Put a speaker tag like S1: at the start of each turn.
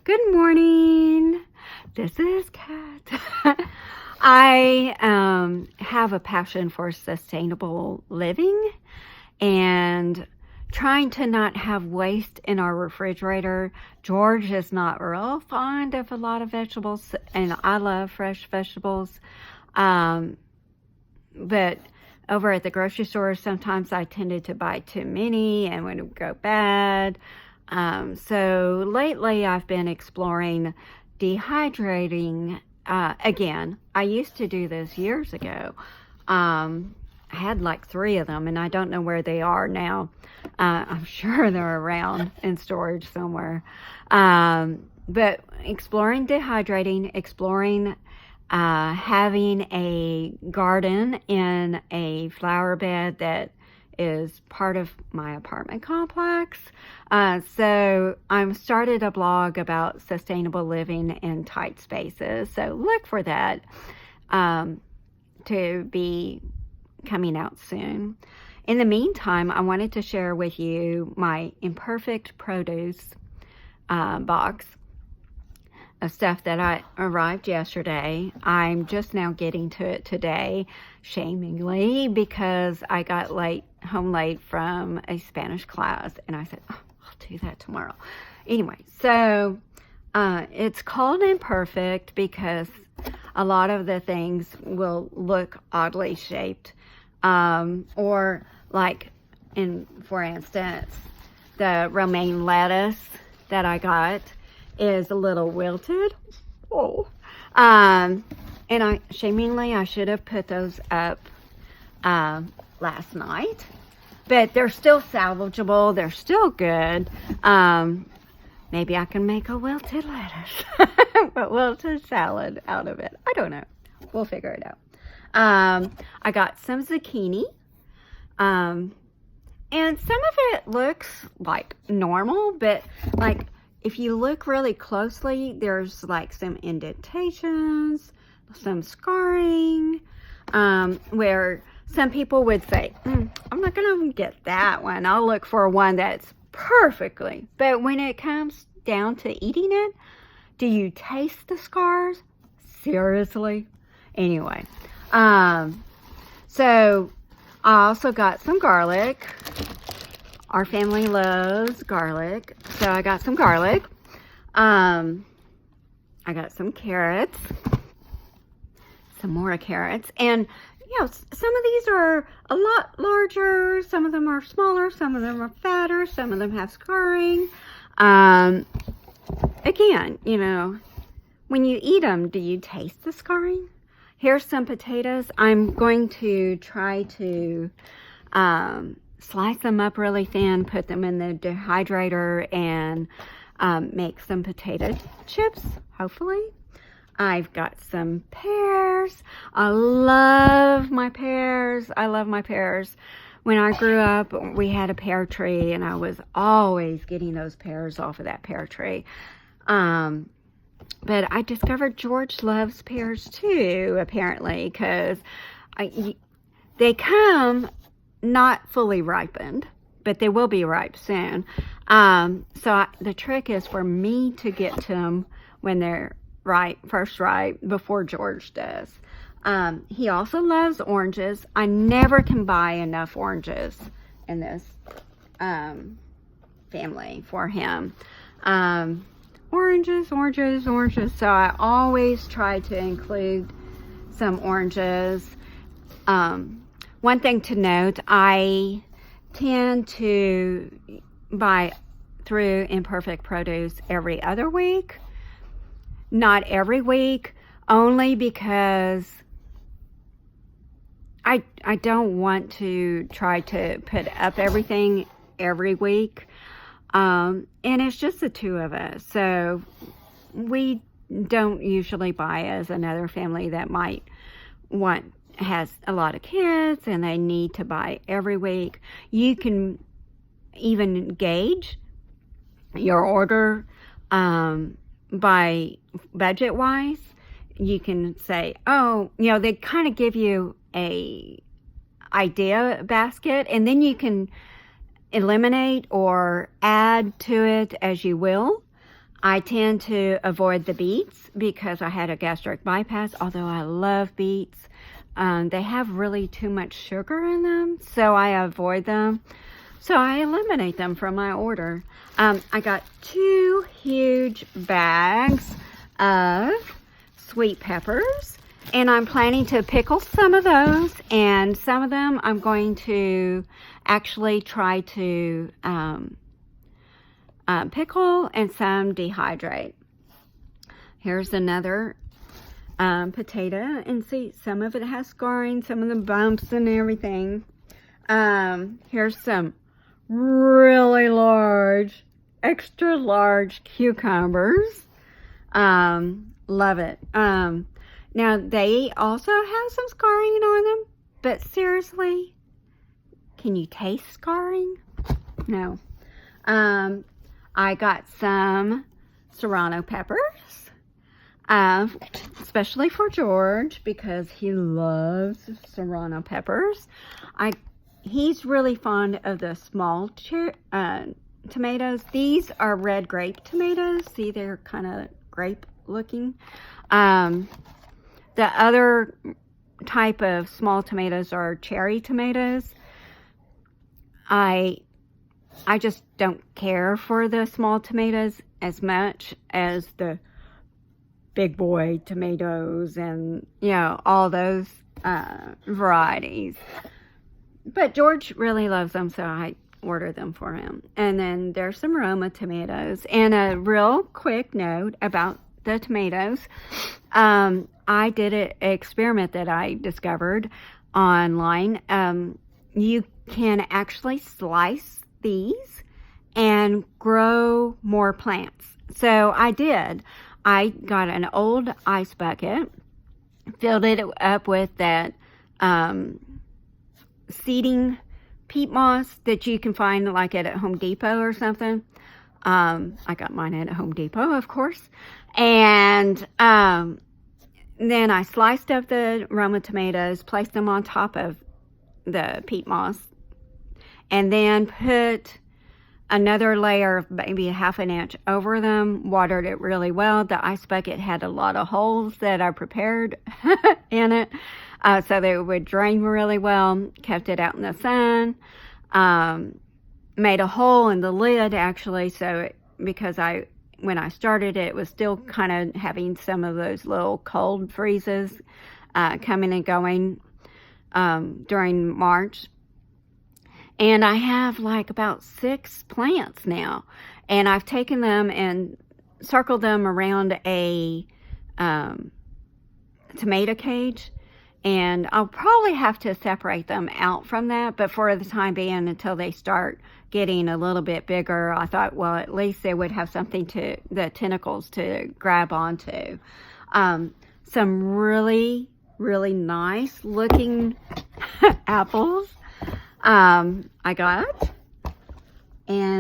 S1: Good morning. This is Kat. I have a passion for sustainable living and trying to not have waste in our refrigerator. George is not real fond of a lot of vegetables, and I love fresh vegetables. But over at the grocery store, sometimes I tended to buy too many and when it would go bad. So lately I've been exploring dehydrating again. I used to do this years ago. I had like 3 of them and I don't know where they are now. I'm sure they're around in storage somewhere. But exploring dehydrating, exploring having a garden in a flower bed that is part of my apartment complex. So I'm started a blog about sustainable living in tight spaces. So look for that to be coming out soon. In the meantime, I wanted to share with you my Imperfect Produce box of stuff that I arrived yesterday. I'm just now getting to it today, shamingly, because I got home late from a Spanish class, and I said, oh, I'll do that tomorrow. Anyway, so it's called Imperfect because a lot of the things will look oddly shaped, or like, for instance, the romaine lettuce that I got is a little wilted. Oh, and shamingly, I should have put those up last night, but they're still salvageable. They're still good. Maybe I can make a wilted lettuce, a wilted salad out of it. I don't know. We'll figure it out. I got some zucchini, and some of it looks like normal, but like, if you look really closely, there's like some indentations, some scarring, where some people would say, I'm not going to get that one. I'll look for one that's perfectly. But when it comes down to eating it, do you taste the scars? Seriously? Anyway, so I also got some garlic. Our family loves garlic, so I got some garlic. I got some carrots, some more carrots, and some of these are a lot larger, some of them are smaller, some of them are fatter, some of them have scarring. Again, when you eat them, do you taste the scarring? Here's some potatoes. I'm going to try to slice them up really thin, put them in the dehydrator, and make some potato chips, hopefully. I've got some pears. I love my pears. I love my pears. When I grew up, we had a pear tree, and I was always getting those pears off of that pear tree. But I discovered George loves pears too, apparently, because they come not fully ripened, but they will be ripe soon. The trick is for me to get to them when they're first ripe, before George does. He also loves oranges. I never can buy enough oranges in this family for him. Oranges. So I always try to include some oranges. One thing to note, I tend to buy through Imperfect Produce every other week, not every week, only because I don't want to try to put up everything every week. And it's just the 2 of us, so we don't usually buy as another family that has a lot of kids and they need to buy every week. You can even gauge your order by budget wise. You can say, they kind of give you a idea basket, and then you can eliminate or add to it as you will. I tend to avoid the beets because I had a gastric bypass, although I love beets. They have really too much sugar in them, so I avoid them. So I eliminate them from my order. I got 2 huge bags of sweet peppers, and I'm planning to pickle some of those, and some of them I'm going to actually try to pickle and some dehydrate. Here's another potato, and see, some of it has scarring, some of the bumps and everything. Here's some really large, extra large cucumbers. Love it. Now they also have some scarring on them, but seriously, can you taste scarring? No. I got some serrano peppers, especially for George because he loves serrano peppers. He's really fond of the small tomatoes. These are red grape tomatoes. See, they're kind of grape looking. The other type of small tomatoes are cherry tomatoes. I just don't care for the small tomatoes as much as the big boy tomatoes and, you know, all those varieties. But George really loves them, so I order them for him. And then there's some Roma tomatoes. And a real quick note about the tomatoes. I did an experiment that I discovered online. You can actually slice these and grow more plants. So I did. I got an old ice bucket, filled it up with that seeding peat moss that you can find like at Home Depot or something. I got mine at Home Depot, of course. And then I sliced up the Roma tomatoes, placed them on top of the peat moss, and then put another layer of maybe 1/2 inch over them, watered it really well. The ice bucket had a lot of holes that I prepared in it, so that it would drain really well. Kept it out in the sun. Made a hole in the lid actually, so because when I started it was still kind of having some of those little cold freezes coming and going during March. And I have like about 6 plants now, and I've taken them and circled them around a tomato cage, and I'll probably have to separate them out from that, but for the time being, until they start getting a little bit bigger, I thought, well, at least they would have something the tentacles to grab onto. Some really, really nice looking apples I got, and